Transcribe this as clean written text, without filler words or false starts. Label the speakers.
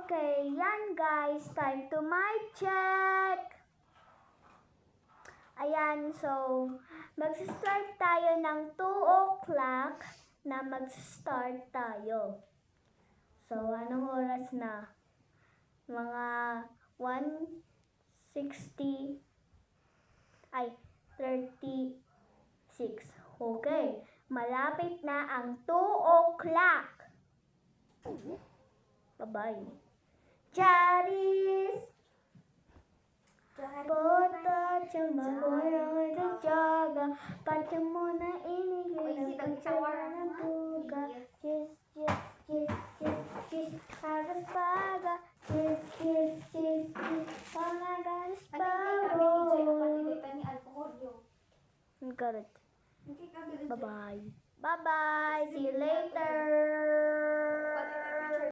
Speaker 1: Okay, yan guys, time to mic check. Ayan, so mag-start tayo ng 2 o'clock na mag-start tayo. So, anong oras na? Mga 1:60, 36. Okay, malapit na ang 2 o'clock. Bye-bye. Charis! Bota chamagoy na jaga, pacha mo na inigay ng pacha ng buga. Chis, chis, chis, chis, chis, hagas paga. Chis, chis, chis, chis, pamagas pago. Got it. Bye-bye. Bye-bye. See you later.